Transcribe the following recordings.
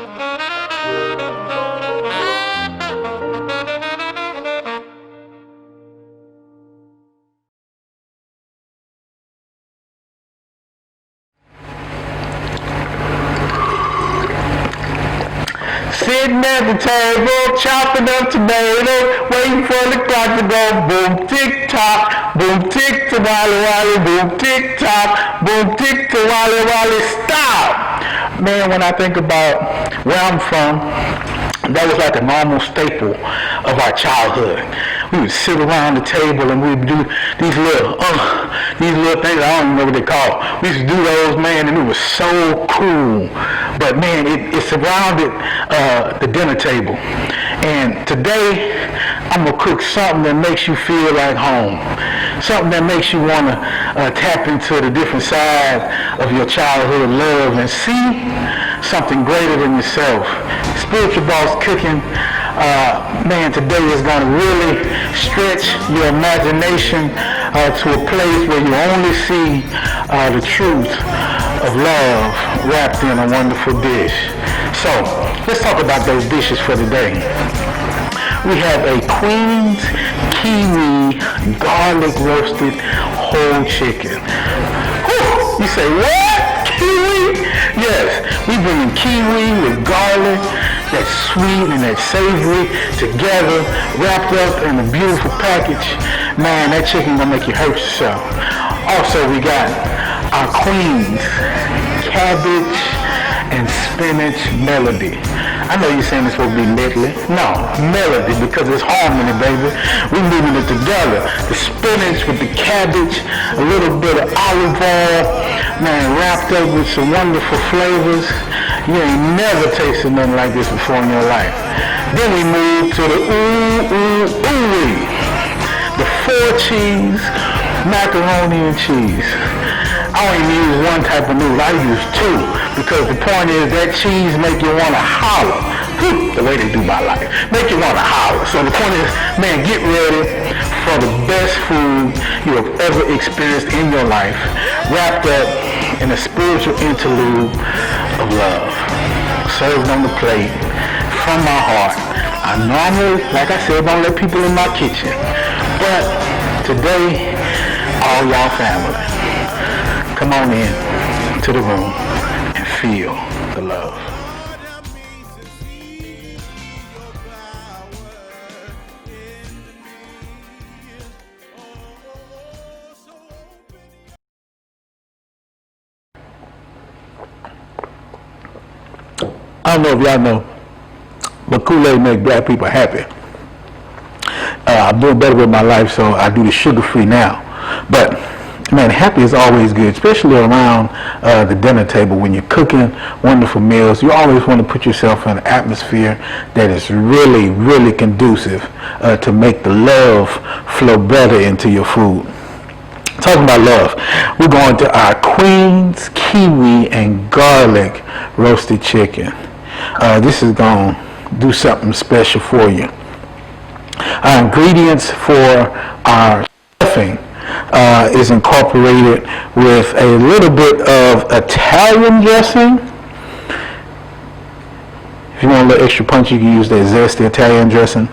Sitting at the table, chopping up tomatoes, waiting for the clock to go boom, tick tock, boom, tick to wally wally, boom, tick tock, boom, tick to wally wally, stop! Man, when I think about where I'm from, that was like a normal staple of our childhood. We would sit around the table and we'd do these little things, I don't even know what they call. We used to do those, man, and it was so cool. But man, it surrounded the dinner table. And today, I'm gonna cook something that makes you feel like home. Something that makes you wanna tap into the different side of your childhood love and see something greater than yourself. Spiritual Boss Cooking, man, today is going to really stretch your imagination to a place where you only see the truth of love wrapped in a wonderful dish. So, let's talk about those dishes for today. We have a Queen's Kiwi garlic roasted whole chicken. Whew, you say, what? Kiwi? Yes, we bring kiwi with garlic, that's sweet and that's savory, together, wrapped up in a beautiful package. Man, that chicken gonna make you hurt yourself. Also, we got our Queen's cabbage and spinach melody. I know you're saying it's supposed to be medley. No, melody, because it's harmony, baby. We're moving it together. The spinach with the cabbage, a little bit of olive oil, man, wrapped up with some wonderful flavors. You ain't never tasted nothing like this before in your life. Then we move to the ooh-wee. The 4-cheese macaroni and cheese. I don't even use one type of noodle, I use two, because the point is that cheese make you want to holler. The way they do my life, make you want to holler. So the point is, man, get ready for the best food you have ever experienced in your life, wrapped up in a spiritual interlude of love, served on the plate from my heart. I normally, like I said, don't let people in my kitchen, but today, all y'all family, come on in to the room and feel the love. I don't know if y'all know, but Kool-Aid make black people happy. I'm doing better with my life, so I do the sugar-free now. But man, happy is always good, especially around the dinner table when you're cooking wonderful meals. You always want to put yourself in an atmosphere that is really, really conducive to make the love flow better into your food. Talking about love, we're going to our Queen's Kiwi and garlic roasted chicken. This is going to do something special for you. Our ingredients for our stuffing is incorporated with a little bit of Italian dressing. If you want a little extra punch, you can use that zesty Italian dressing.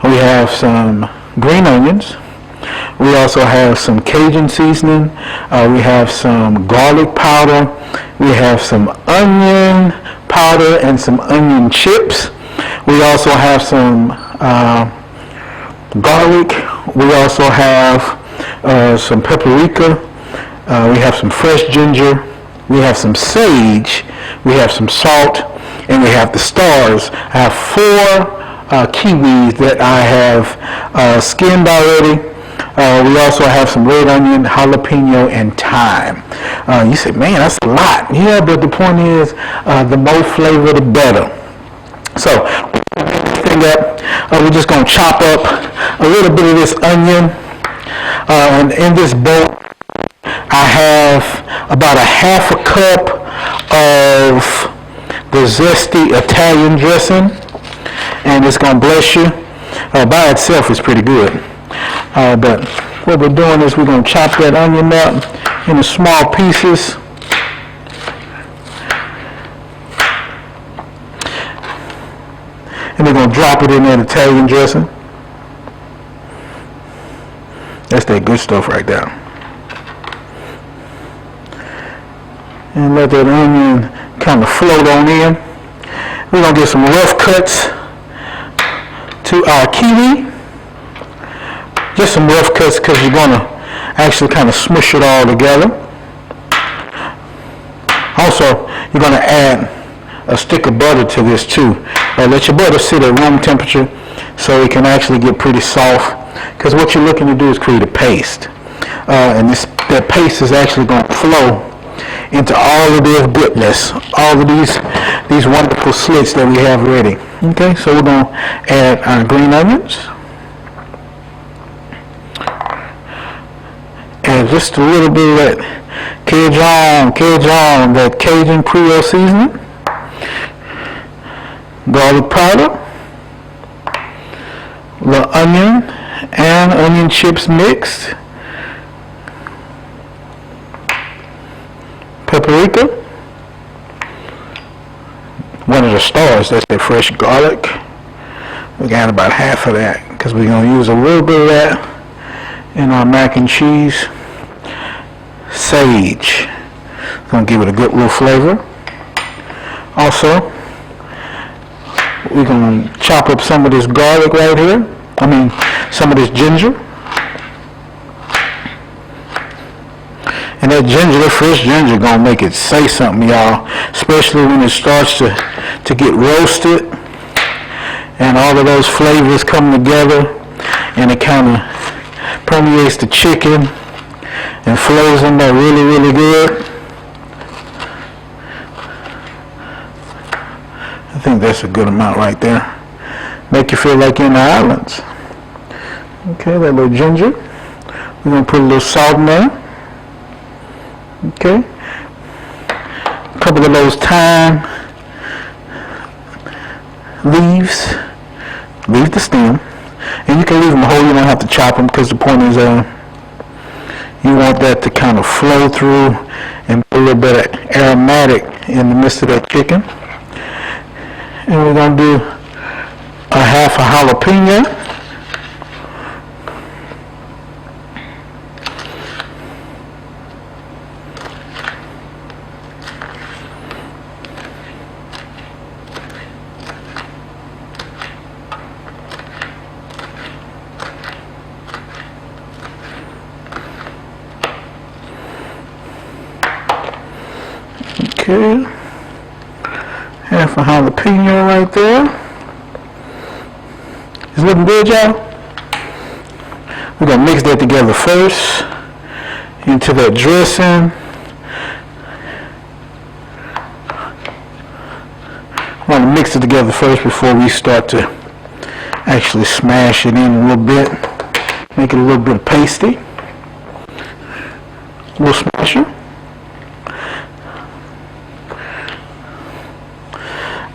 We have some green onions. We also have some Cajun seasoning. We have some garlic powder. We have some onion powder and some onion chips. We also have some garlic. We also have some paprika, we have some fresh ginger, we have some sage, we have some salt, and we have the stars. I have 4 kiwis that I have skinned already. We also have some red onion, jalapeno, and thyme. You say, man, that's a lot. Yeah, but the point is, the more flavor, the better. So, we're just going to chop up a little bit of this onion. And in this bowl, I have about a half a cup of the zesty Italian dressing, and it's going to bless you. By itself, it's pretty good. But what we're doing is we're going to chop that onion up into small pieces. And they're going to drop it in that Italian dressing. That's that good stuff right there. And let that onion kind of float on in. We're going to get some rough cuts to our kiwi. Just some rough cuts because you're going to actually kind of smush it all together. Also, you're going to add a stick of butter to this too. Let your butter sit at room temperature so it can actually get pretty soft, because what you're looking to do is create a paste. And that paste is actually going to flow into all of this goodness, all of these wonderful slits that we have ready. Okay, so we're going to add our green onions. And just a little bit of that Cajun, that Cajun Creole seasoning. Garlic powder. The onion and onion chips mixed. Paprika. One of the stars, that's that fresh garlic. We got about half of that because we're going to use a little bit of that in our mac and cheese. Sage. Going to give it a good little flavor. Also, we're going to chop up some of this garlic right here. Some of this ginger. And that ginger, that fresh ginger, going to make it say something, y'all. Especially when it starts to get roasted. And all of those flavors come together. And it kind of permeates the chicken and flows in there really, really good. I think that's a good amount right there. Make you feel like you're in the islands. Okay, that little ginger. We're going to put a little salt in there. Okay. A couple of those thyme leaves. Leave the stem. And you can leave them whole. You don't have to chop them, because the point is you want that to kind of flow through and put a little bit of aromatic in the midst of that chicken. And we're going to do a half a jalapeno. Okay, half a jalapeno right there. It's looking good, y'all. We're going to mix that together first into that dressing. I want to mix it together first before we start to actually smash it in a little bit. Make it a little bit pasty. A little smasher.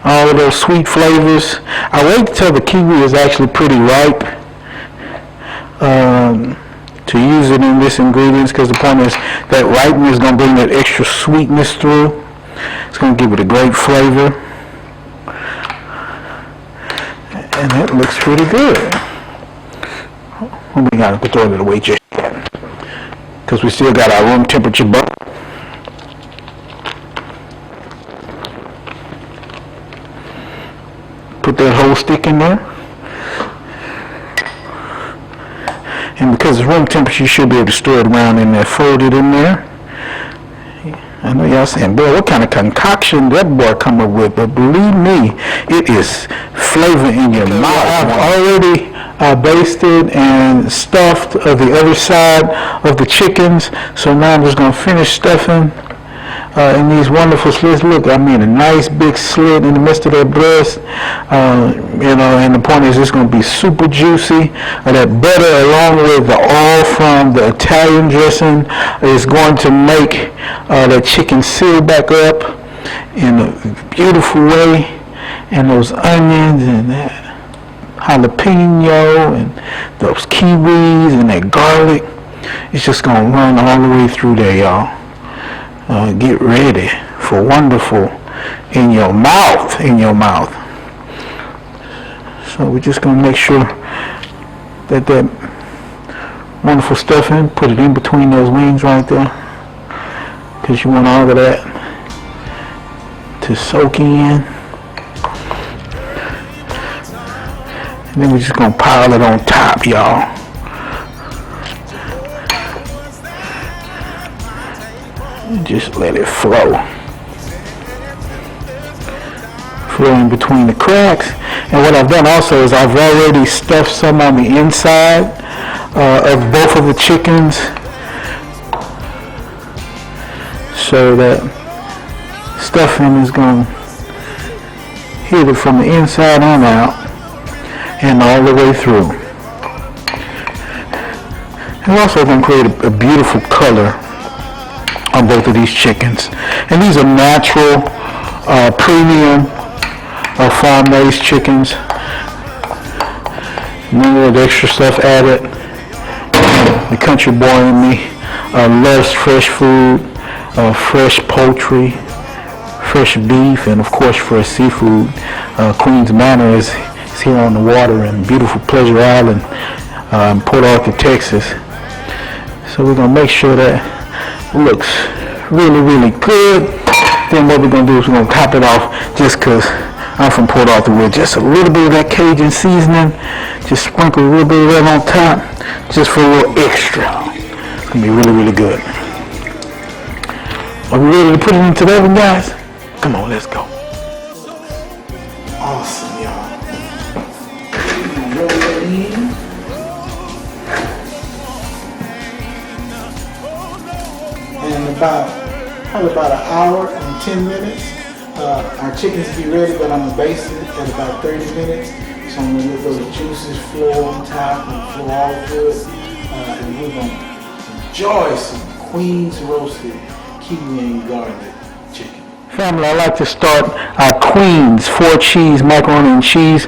All of those sweet flavors. I wait till the kiwi is actually pretty ripe to use it in this ingredients, because the point is that ripeness is going to bring that extra sweetness through. It's going to give it a great flavor. And it looks pretty good. We got to throw it away just yet, because we still got our room temperature butter. Put that whole stick in there. And because it's room temperature, you should be able to stir it around in there, fold it in there. I know y'all saying, boy, what kind of concoction that boy come up with, but believe me, it is flavor in your mouth. I've already basted and stuffed the other side of the chickens, so now I'm just going to finish stuffing in these wonderful slits. Look, a nice big slit in the midst of that breast. And the point is it's going to be super juicy. That butter, along with the oil from the Italian dressing, is going to make that chicken seal back up in a beautiful way. And those onions and that jalapeno and those kiwis and that garlic, it's just going to run all the way through there, y'all. Get ready for wonderful in your mouth. So we're just gonna make sure that wonderful stuffing, put it in between those wings right there, because you want all of that to soak in. And then we're just gonna pile it on top, y'all. And just let it flow. Flow in between the cracks. And what I've done also is I've already stuffed some on the inside of both of the chickens, so that stuffing is going to hit it from the inside on out and all the way through. It's also going to create a beautiful color on both of these chickens. And these are natural, premium, farm-raised chickens. None of the extra stuff added. The country boy in me loves fresh food, fresh poultry, fresh beef, and of course fresh seafood. Queens Manor is here on the water in beautiful Pleasure Island, Port Arthur, Texas. So we're going to make sure that it looks really, really good. Then what we're going to do is we're going to top it off, just because I'm from Port Arthur, with just a little bit of that Cajun seasoning. Just sprinkle a little bit of that on top, just for a little extra. It's going to be really, really good. Are we ready to put it into the oven, guys? Come on, let's go. Awesome, y'all. Roll it in. And probably about an hour and 10 minutes. Our chickens will be ready, but I'm going to baste it at about 30 minutes. So I'm going to let those juices flow on top and flow all good. And we're going to enjoy some Queen's roasted kiwi and garlic chicken. Family, I like to start our Queen's 4-cheese macaroni and cheese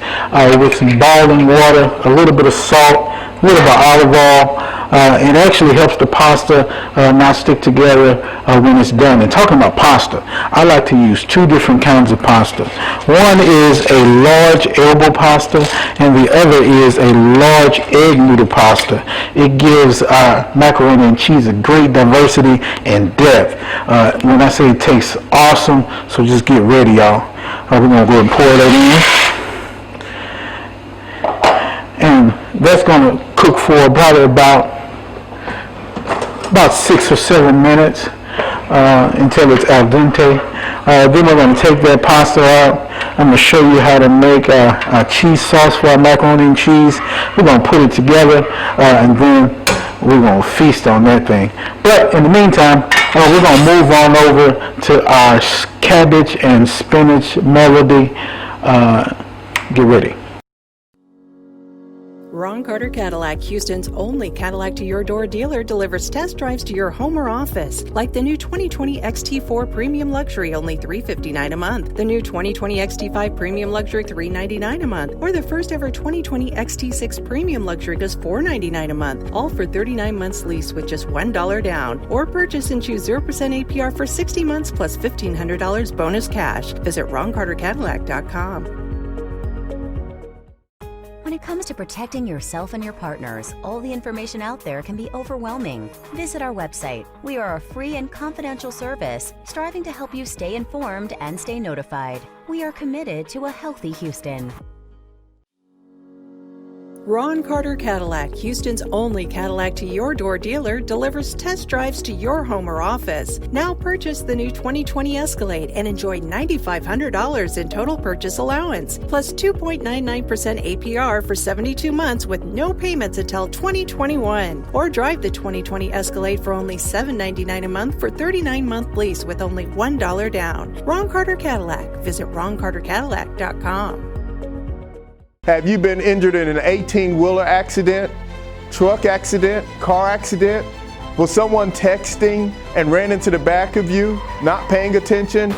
with some boiling water, a little bit of salt, a little bit of olive oil. It actually helps the pasta not stick together when it's done. And talking about pasta, I like to use 2 different kinds of pasta. One is a large elbow pasta, and the other is a large egg noodle pasta. It gives macaroni and cheese a great diversity and depth. When I say it tastes awesome, so just get ready, y'all. We're going to go and pour that in. And that's going to cook for probably about 6 or 7 minutes until it's al dente. Then we're going to take that pasta out. I'm going to show you how to make a cheese sauce for our macaroni and cheese. We're going to put it together and then we're going to feast on that thing. But in the meantime, we're going to move on over to our cabbage and spinach melody. Get ready. Ron Carter Cadillac, Houston's only Cadillac to your door dealer, delivers test drives to your home or office, like the new 2020 XT4 Premium Luxury, only $359 a month, the new 2020 XT5 Premium Luxury, $399 a month, or the first ever 2020 XT6 Premium Luxury, just $499 a month, all for 39 months lease with just $1 down, or purchase and choose 0% APR for 60 months plus $1,500 bonus cash. Visit RonCarterCadillac.com. When it comes to protecting yourself and your partners, all the information out there can be overwhelming. Visit our website. We are a free and confidential service striving to help you stay informed and stay notified. We are committed to a healthy Houston. Ron Carter Cadillac, Houston's only Cadillac to your door dealer, delivers test drives to your home or office. Now purchase the new 2020 Escalade and enjoy $9,500 in total purchase allowance, plus 2.99% APR for 72 months with no payments until 2021. Or drive the 2020 Escalade for only $799 a month for 39-month lease with only $1 down. Ron Carter Cadillac. Visit RonCarterCadillac.com. Have you been injured in an 18-wheeler accident, truck accident, car accident? Was someone texting and ran into the back of you, not paying attention?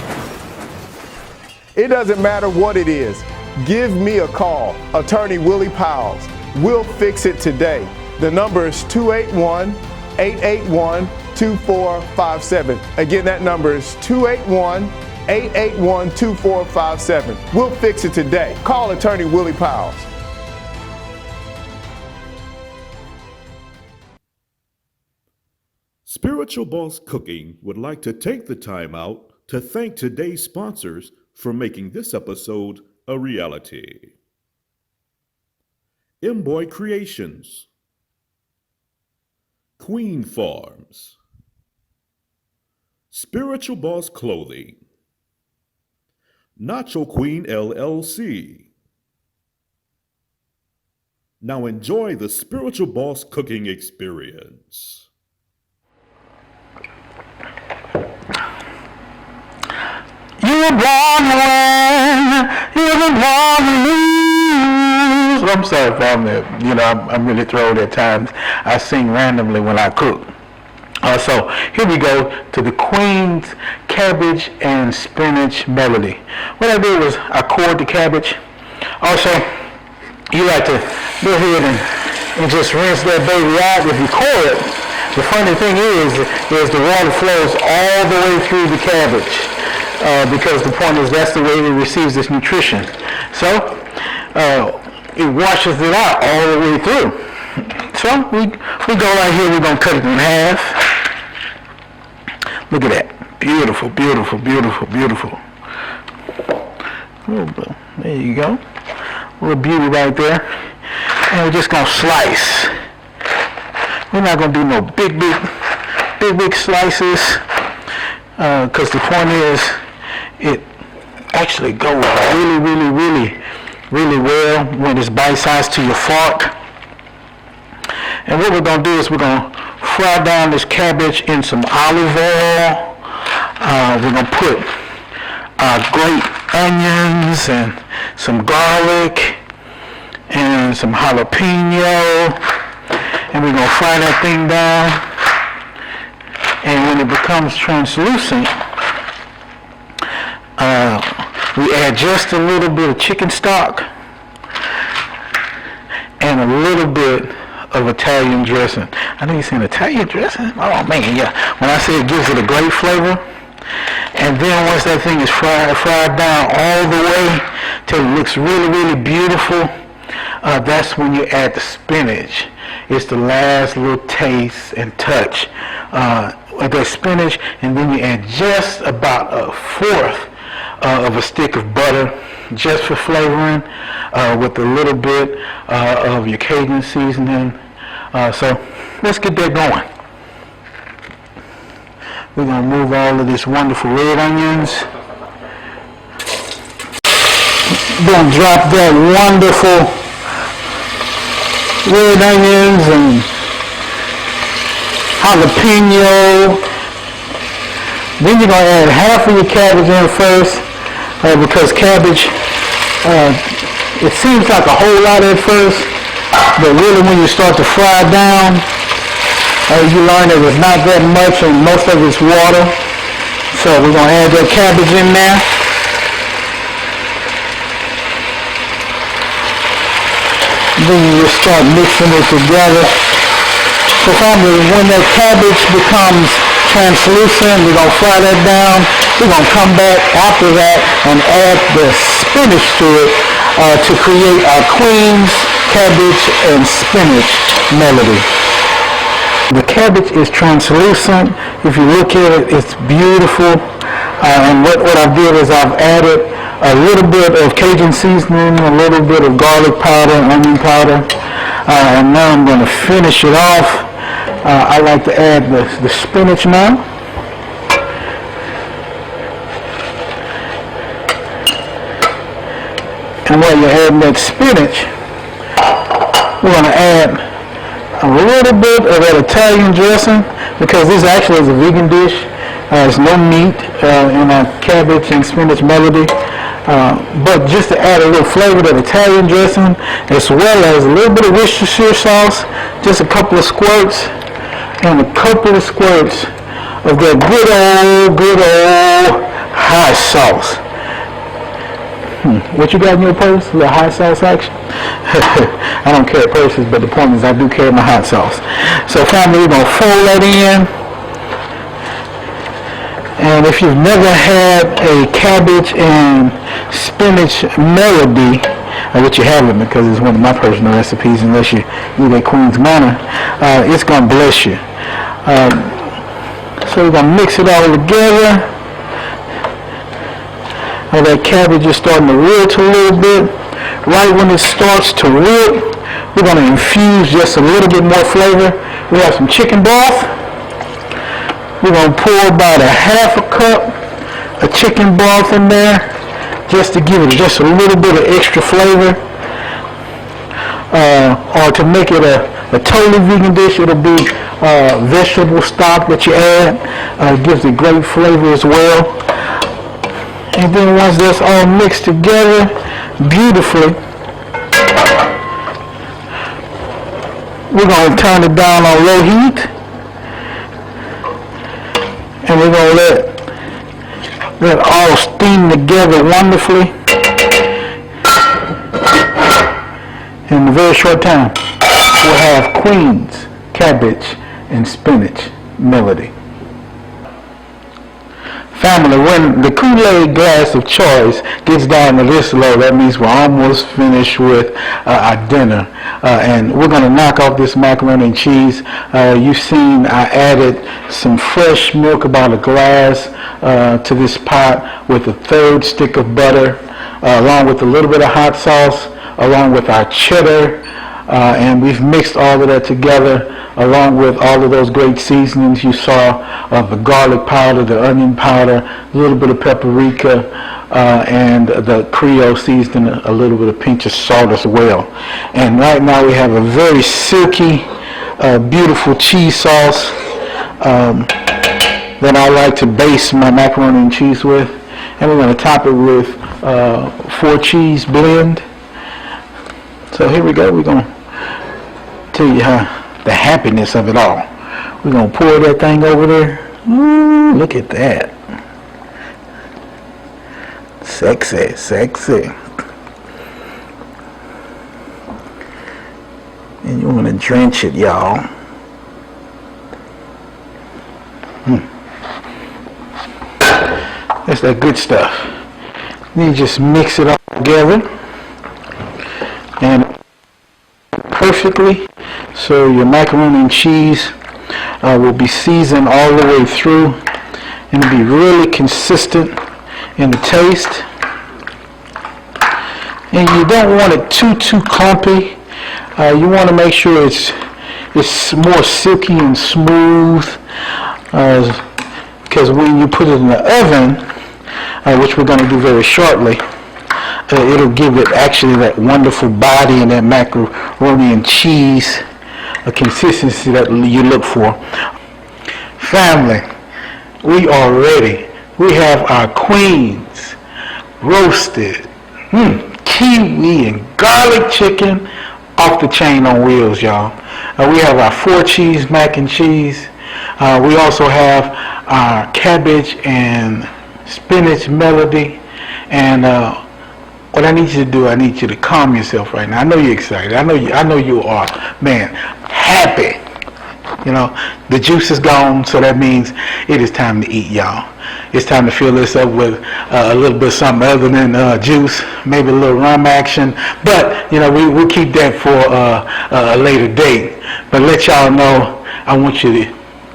It doesn't matter what it is. Give me a call, Attorney Willie Powles. We'll fix it today. The number is 281-881-2457. Again, that number is 281-881-2457. We'll fix it today. Call Attorney Willie Powles. Spiritual Boss Cooking would like to take the time out to thank today's sponsors for making this episode a reality. M-Boy Creations, Queen Farms, Spiritual Boss Clothing, Nacho Queen LLC. Now enjoy the Spiritual Boss cooking experience. You were born to win, you were born to lose. I'm sorry if I'm really thrilled at times. I sing randomly when I cook. So here we go to the Queen's Cabbage and Spinach Melody. What I did was I cored the cabbage. Also, you like to go ahead and just rinse that baby out. If you core it, the funny thing is the water flows all the way through the cabbage because the point is that's the way it receives its nutrition. So it washes it out all the way through. So we go right here, we're going to cut it in half. Look at that. Beautiful, beautiful, beautiful, beautiful. Oh, there you go. A little beauty right there. And we're just going to slice. We're not going to do no big slices because the point is it actually goes really well when it's bite-sized to your fork. And what we're going to do is we're going to fry down this cabbage in some olive oil. We're going to put grated onions and some garlic and some jalapeno. And we're going to fry that thing down. And when it becomes translucent, we add just a little bit of chicken stock and a little bit of Italian dressing. I know you're saying Italian dressing? Oh man, yeah. When I say it gives it a great flavor. And then once that thing is fried down all the way till it looks really beautiful, that's when you add the spinach. It's the last little taste and touch of that spinach, and then you add just about a fourth of a stick of butter just for flavoring with a little bit of your Cajun seasoning. So let's get that going. We're going to move all of this wonderful red onions. We're going to drop that wonderful red onions and jalapeno. Then you're going to add half of your cabbage in first because cabbage, it seems like a whole lot at first, but really when you start to fry down, you learn that it's not that much and most of it's water. So we're going to add that cabbage in there. Then you just start mixing it together. So finally, when that cabbage becomes translucent, we're going to fry that down. We're going to come back after that and add the spinach to it to create our Queen's Cabbage and Spinach Melody. The cabbage is translucent. If you look at it, it's beautiful. And what I did is I've added a little bit of Cajun seasoning, a little bit of garlic powder, onion powder. And now I'm going to finish it off. I like to add the spinach now. And while you're adding that spinach, we're going to add a little bit of that Italian dressing because this actually is a vegan dish. There's no meat in our cabbage and spinach melody. But just to add a little flavor to the Italian dressing, as well as a little bit of Worcestershire sauce, just a couple of squirts, and a couple of squirts of that good old hot sauce. What you got in your purse? A little hot sauce action? I don't carry purses, but the point is I do carry my hot sauce. So finally, we're going to fold that in. And if you've never had a cabbage and spinach melody, which you haven't because it's one of my personal recipes unless you eat at Queen's Manor, it's going to bless you. So we're gonna mix it all together. And that cabbage is starting to wilt a little bit. Right when it starts to wilt, we're gonna infuse just a little bit more flavor. We have some chicken broth. We're gonna pour about a half a cup of chicken broth in there, just to give it just a little bit of extra flavor. Or to make it a totally vegan dish, it'll be vegetable stock that you add. It gives it great flavor as well. And then once that's all mixed together beautifully, we're going to turn it down on low heat. And we're going to let that all steam together wonderfully in a very short time. We'll have Queen's cabbage and spinach melody. Family, when the Kool-Aid glass of choice gets down to this low, that means we're almost finished with our dinner. And we're going to knock off this macaroni and cheese. You've seen I added some fresh milk, about a glass, to this pot with a third stick of butter, along with a little bit of hot sauce, along with our cheddar. And we've mixed all of that together, along with all of those great seasonings you saw, the garlic powder, the onion powder, a little bit of paprika, and the Creole seasoning, a little bit of pinch of salt as well. And right now we have a very silky, beautiful cheese sauce that I like to base my macaroni and cheese with. And we're going to top it with 4 cheese blend. So here we go. We're going to tell you the happiness of it all. We're going to pour that thing over there. Ooh, look at that. Sexy, sexy. And you want to drench it, y'all. That's that good stuff. Then you just mix it all together. And perfectly, so your macaroni and cheese will be seasoned all the way through, and it'll be really consistent in the taste. And you don't want it too clumpy. You want to make sure it's more silky and smooth, because when you put it in the oven, which we're going to do very shortly, it'll give it actually that wonderful body and that macaroni and cheese consistency that you look for. Family, we are ready. We have our Queen's roasted kiwi and garlic chicken off the chain on wheels, y'all. We have our 4 cheese mac and cheese. We also have our cabbage and spinach melody. And what I need you to do, I need you to calm yourself right now. I know you're excited. I know you are, man, happy. You know, the juice is gone, so that means it is time to eat, y'all. It's time to fill this up with a little bit of something other than juice, maybe a little rum action. But, you know, we'll keep that for a later date. But let y'all know, I want you to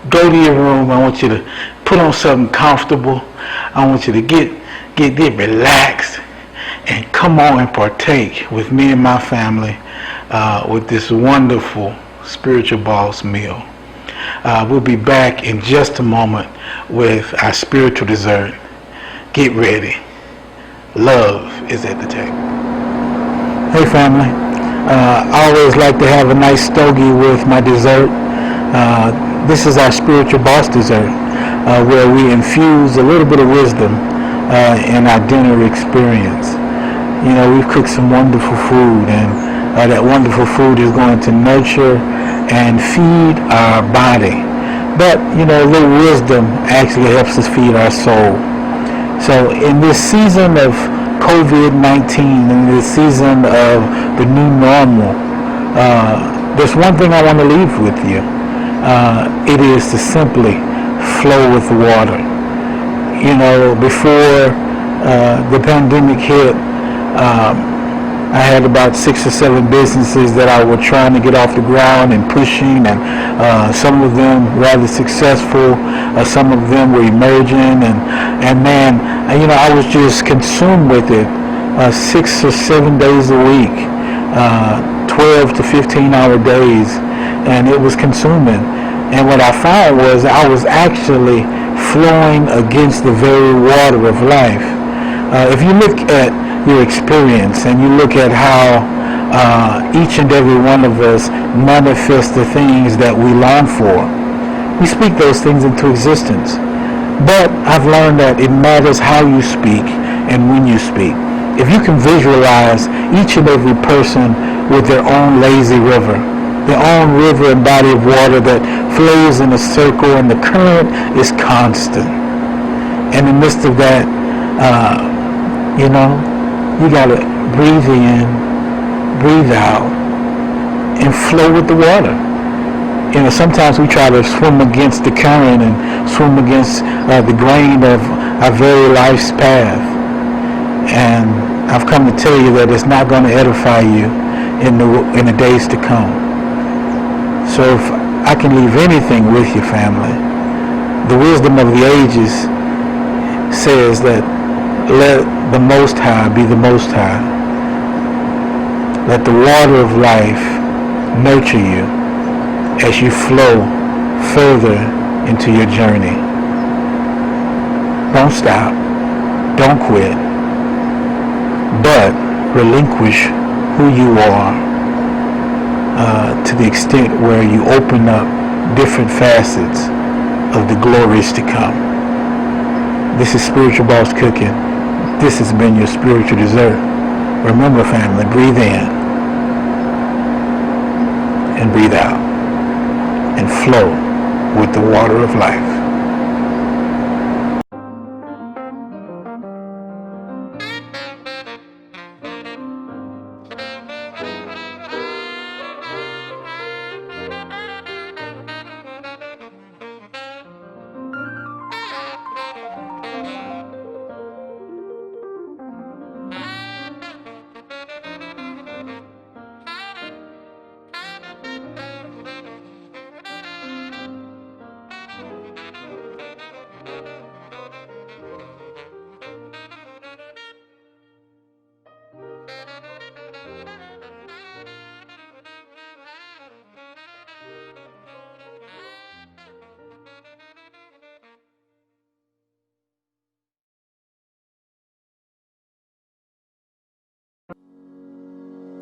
go to your room. I want you to put on something comfortable. I want you to get relaxed and come on and partake with me and my family with this wonderful Spiritual Boss meal. We'll be back in just a moment with our spiritual dessert. Get ready. Love is at the table. Hey family, I always like to have a nice stogie with my dessert. This is our Spiritual Boss dessert, where we infuse a little bit of wisdom in our dinner experience. You know, we've cooked some wonderful food, and that wonderful food is going to nurture and feed our body. But, you know, a little wisdom actually helps us feed our soul. So in this season of COVID-19, in this season of the new normal, there's one thing I want to leave with you. It is to simply flow with the water. You know, before the pandemic hit, I had about 6 or 7 businesses that I was trying to get off the ground and pushing, and some of them rather successful, some of them were emerging, and man, I was just consumed with it 6 or 7 days a week, 12 to 15-hour days, and it was consuming. And what I found was I was actually flowing against the very water of life. If you look at your experience and you look at how each and every one of us manifest the things that we long for, we speak those things into existence. But I've learned that it matters how you speak and when you speak. If you can visualize each and every person with their own lazy river, their own river and body of water that flows in a circle, and the current is constant. In the midst of that, you got to breathe in, breathe out, and flow with the water. Sometimes we try to swim against the current and swim against the grain of our very life's path. And I've come to tell you that it's not going to edify you in the days to come. So if I can leave anything with your family, the wisdom of the ages says that let the Most High be the Most High. Let the water of life nurture you as you flow further into your journey. Don't stop. Don't quit. But relinquish who you are to the extent where you open up different facets of the glories to come. This is Spiritual Boss Cooking. This has been your spiritual dessert. Remember, family, breathe in and breathe out and flow with the water of life.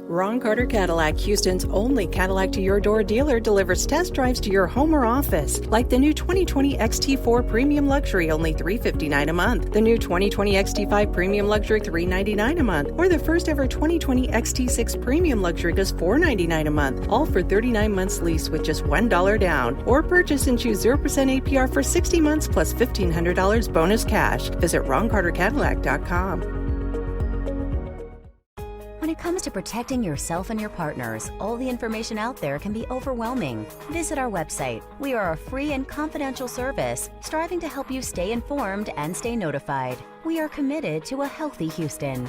Ron Carter Cadillac, Houston's only Cadillac to your door dealer, delivers test drives to your home or office, like the new 2020 XT4 Premium Luxury, only $359 a month, the new 2020 XT5 Premium Luxury, $399 a month, or the first ever 2020 XT6 Premium Luxury, just $499 a month, all for 39 months lease with just $1 down, or purchase and choose 0% APR for 60 months plus $1,500 bonus cash. Visit RonCarterCadillac.com. When it comes to protecting yourself and your partners, all the information out there can be overwhelming. Visit our website. We are a free and confidential service striving to help you stay informed and stay notified. We are committed to a healthy Houston.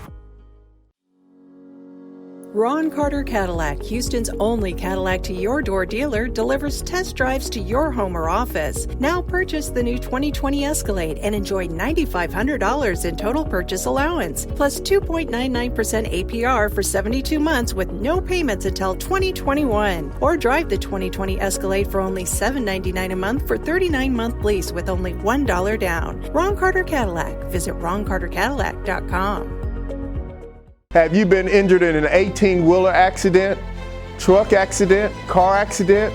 Ron Carter Cadillac, Houston's only Cadillac to your door dealer, delivers test drives to your home or office. Now purchase the new 2020 Escalade and enjoy $9,500 in total purchase allowance, plus 2.99% APR for 72 months with no payments until 2021. Or drive the 2020 Escalade for only $799 a month for 39-month lease with only $1 down. Ron Carter Cadillac. Visit RonCarterCadillac.com. Have you been injured in an 18-wheeler accident, truck accident, car accident?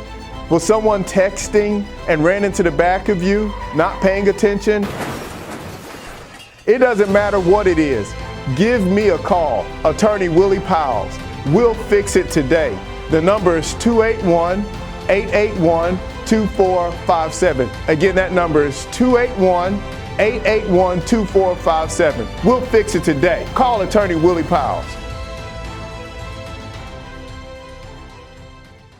Was someone texting and ran into the back of you, not paying attention? It doesn't matter what it is. Give me a call, Attorney Willie Powles. We'll fix it today. The number is 281-881-2457. Again, that number is 281-881-2457. We'll fix it today. Call Attorney Willie Powles.